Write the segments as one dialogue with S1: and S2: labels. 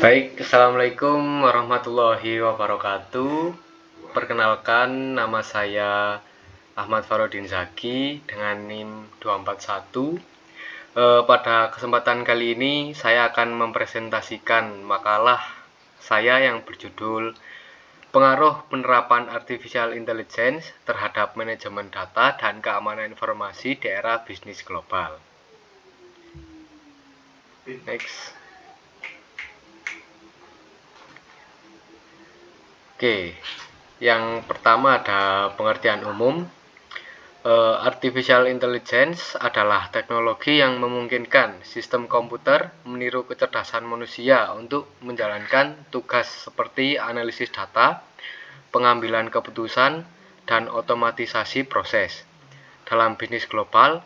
S1: Baik, Assalamualaikum warahmatullahi wabarakatuh. Perkenalkan, nama saya Ahmad Farodin Zaki dengan NIM 241. Pada kesempatan kali ini saya akan mempresentasikan makalah saya yang berjudul Pengaruh Penerapan Artificial Intelligence terhadap Manajemen Data dan Keamanan Informasi di Era Bisnis Global. Next. Oke, yang pertama ada pengertian umum. Artificial Intelligence adalah teknologi yang memungkinkan sistem komputer meniru kecerdasan manusia untuk menjalankan tugas seperti analisis data, pengambilan keputusan, dan otomatisasi proses. Dalam bisnis global,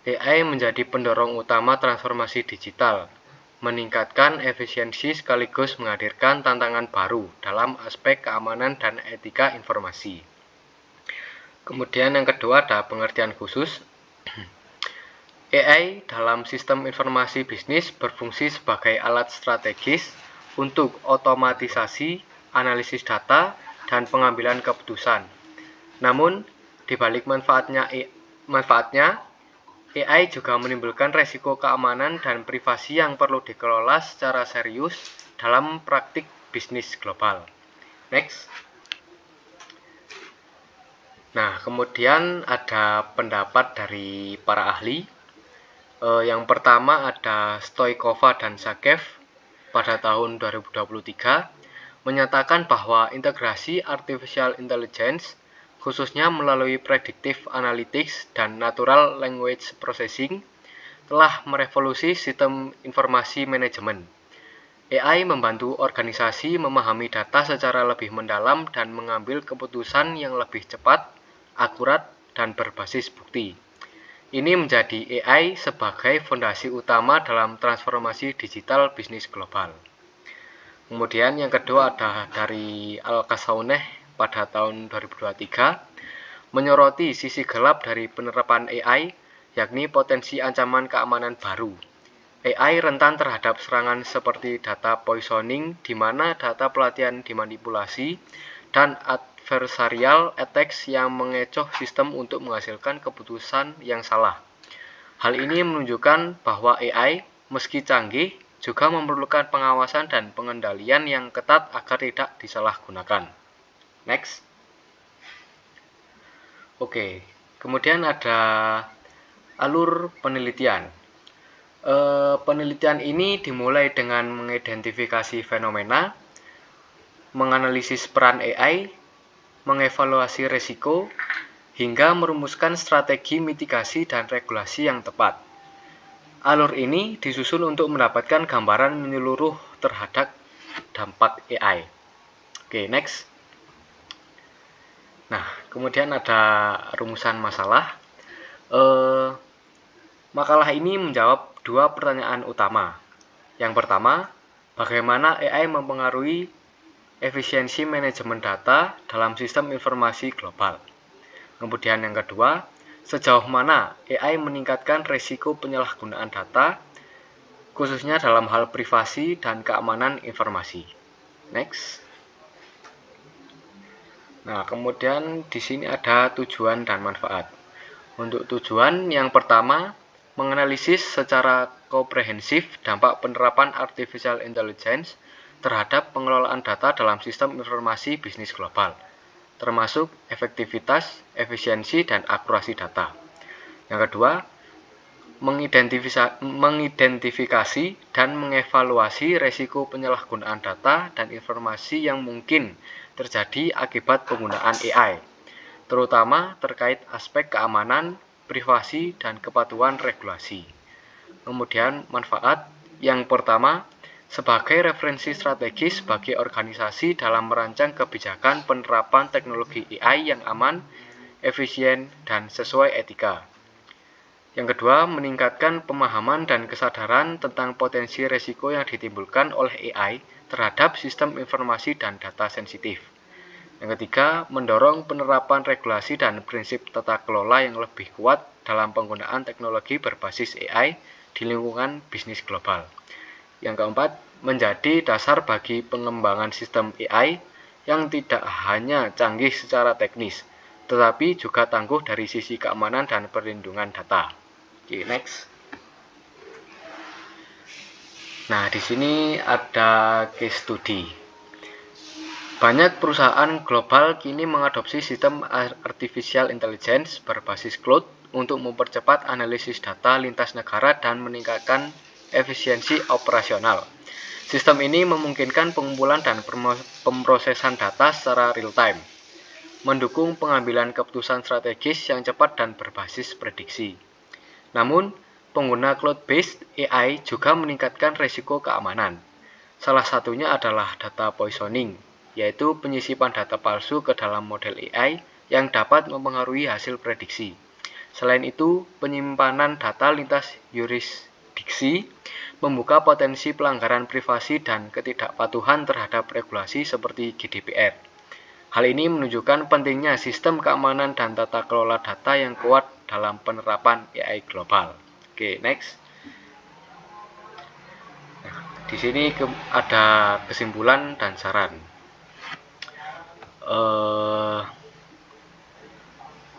S1: AI menjadi pendorong utama transformasi digital, meningkatkan efisiensi sekaligus menghadirkan tantangan baru dalam aspek keamanan dan etika informasi. Kemudian yang kedua ada pengertian khusus. AI dalam sistem informasi bisnis berfungsi sebagai alat strategis untuk otomatisasi, analisis data, dan pengambilan keputusan. Namun, di balik manfaatnya, AI juga menimbulkan resiko keamanan dan privasi yang perlu dikelola secara serius dalam praktik bisnis global. Next. Nah, kemudian ada pendapat dari para ahli. Yang pertama ada Stoikova dan Zakev pada tahun 2023 menyatakan bahwa integrasi artificial intelligence khususnya melalui predictive analytics dan natural language processing telah merevolusi sistem informasi manajemen. AI membantu organisasi memahami data secara lebih mendalam dan mengambil keputusan yang lebih cepat, akurat, dan berbasis bukti. Ini menjadi AI sebagai fondasi utama dalam transformasi digital bisnis global. Kemudian yang kedua ada dari Al-Kasauneh pada tahun 2023 menyoroti sisi gelap dari penerapan AI, yakni potensi ancaman keamanan baru. AI rentan terhadap serangan seperti data poisoning, di mana data pelatihan dimanipulasi, dan adversarial attacks yang mengecoh sistem untuk menghasilkan keputusan yang salah. Hal ini menunjukkan bahwa AI, meski canggih, juga memerlukan pengawasan dan pengendalian yang ketat agar tidak disalahgunakan. Next. Oke, kemudian ada alur penelitian. Penelitian ini dimulai dengan mengidentifikasi fenomena, menganalisis peran AI, mengevaluasi risiko, hingga merumuskan strategi mitigasi dan regulasi yang tepat. Alur ini disusun untuk mendapatkan gambaran menyeluruh terhadap dampak AI. Oke, next. Nah, kemudian ada rumusan masalah. Makalah ini menjawab dua pertanyaan utama. Yang pertama, bagaimana AI mempengaruhi efisiensi manajemen data dalam sistem informasi global. Kemudian yang kedua, sejauh mana AI meningkatkan risiko penyalahgunaan data, khususnya dalam hal privasi dan keamanan informasi. Next. Nah, kemudian di sini ada tujuan dan manfaat. Untuk tujuan yang pertama, menganalisis secara komprehensif dampak penerapan artificial intelligence terhadap pengelolaan data dalam sistem informasi bisnis global, termasuk efektivitas, efisiensi, dan akurasi data. Yang kedua, mengidentifikasi dan mengevaluasi risiko penyalahgunaan data dan informasi yang mungkin terjadi akibat penggunaan AI, terutama terkait aspek keamanan, privasi, dan kepatuhan regulasi. Kemudian manfaat yang pertama, sebagai referensi strategis bagi organisasi dalam merancang kebijakan penerapan teknologi AI yang aman, efisien, dan sesuai etika. Yang kedua, meningkatkan pemahaman dan kesadaran tentang potensi risiko yang ditimbulkan oleh AI terhadap sistem informasi dan data sensitif. Yang ketiga, mendorong penerapan regulasi dan prinsip tata kelola yang lebih kuat dalam penggunaan teknologi berbasis AI di lingkungan bisnis global. Yang keempat, menjadi dasar bagi pengembangan sistem AI yang tidak hanya canggih secara teknis, tetapi juga tangguh dari sisi keamanan dan perlindungan data. Oke, next. Nah, di sini ada case study. Banyak perusahaan global kini mengadopsi sistem artificial intelligence berbasis cloud untuk mempercepat analisis data lintas negara dan meningkatkan efisiensi operasional. Sistem ini memungkinkan pengumpulan dan pemrosesan data secara real-time, mendukung pengambilan keputusan strategis yang cepat dan berbasis prediksi. Namun, pengguna cloud-based AI juga meningkatkan risiko keamanan. Salah satunya adalah data poisoning, yaitu penyisipan data palsu ke dalam model AI yang dapat mempengaruhi hasil prediksi. Selain itu, penyimpanan data lintas yurisdiksi membuka potensi pelanggaran privasi dan ketidakpatuhan terhadap regulasi seperti GDPR. Hal ini menunjukkan pentingnya sistem keamanan dan tata kelola data yang kuat dalam penerapan AI global. Oke, next. Nah, di sini ada kesimpulan dan saran.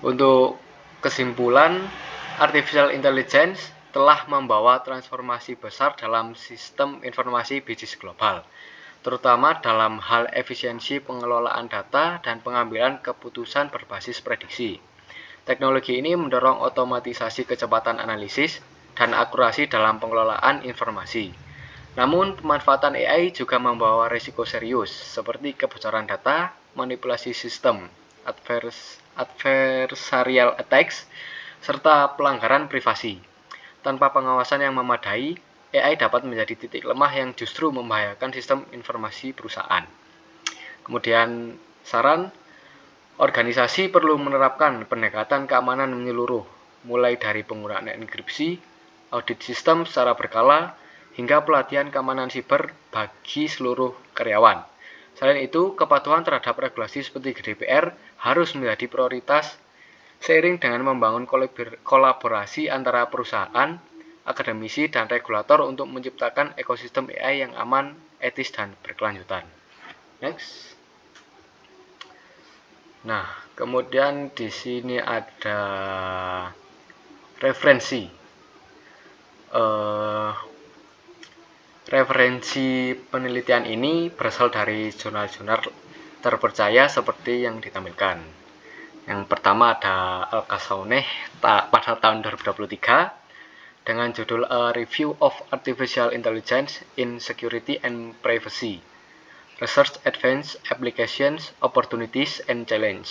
S1: Untuk kesimpulan, artificial intelligence telah membawa transformasi besar dalam sistem informasi bisnis global, terutama dalam hal efisiensi pengelolaan data dan pengambilan keputusan berbasis prediksi. Teknologi ini mendorong otomatisasi kecepatan analisis dan akurasi dalam pengelolaan informasi. Namun, pemanfaatan AI juga membawa risiko serius, seperti kebocoran data, manipulasi sistem, adversarial attacks, serta pelanggaran privasi. Tanpa pengawasan yang memadai, AI dapat menjadi titik lemah yang justru membahayakan sistem informasi perusahaan. Kemudian saran, organisasi perlu menerapkan pendekatan keamanan menyeluruh, mulai dari penggunaan enkripsi, audit sistem secara berkala, hingga pelatihan keamanan siber bagi seluruh karyawan. Selain itu, kepatuhan terhadap regulasi seperti GDPR harus menjadi prioritas seiring dengan membangun kolaborasi antara perusahaan, akademisi, dan regulator untuk menciptakan ekosistem AI yang aman, etis, dan berkelanjutan. Next. Nah, kemudian di sini ada referensi. Referensi penelitian ini berasal dari jurnal-jurnal terpercaya seperti yang ditampilkan. Yang pertama ada Al-Kasauneh pada tahun 2023 dengan judul A Review of Artificial Intelligence in Security and Privacy, Research Advanced Applications, Opportunities, and Challenge.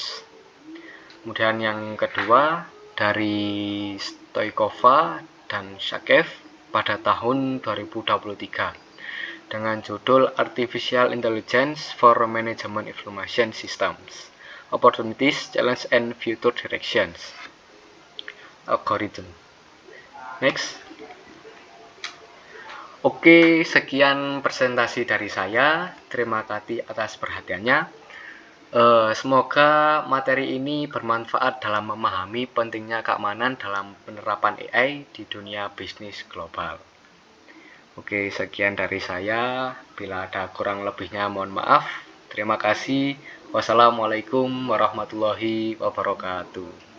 S1: Kemudian yang kedua dari Stoikova dan Shakev pada tahun 2023 dengan judul Artificial Intelligence for Management Information Systems, Opportunities, Challenge, and Future Directions, Algorithm. Next. Oke, sekian presentasi dari saya. Terima kasih atas perhatiannya. Semoga materi ini bermanfaat dalam memahami pentingnya keamanan dalam penerapan AI di dunia bisnis global. Oke, sekian dari saya. Bila ada kurang lebihnya mohon maaf. Terima kasih. Wassalamualaikum warahmatullahi wabarakatuh.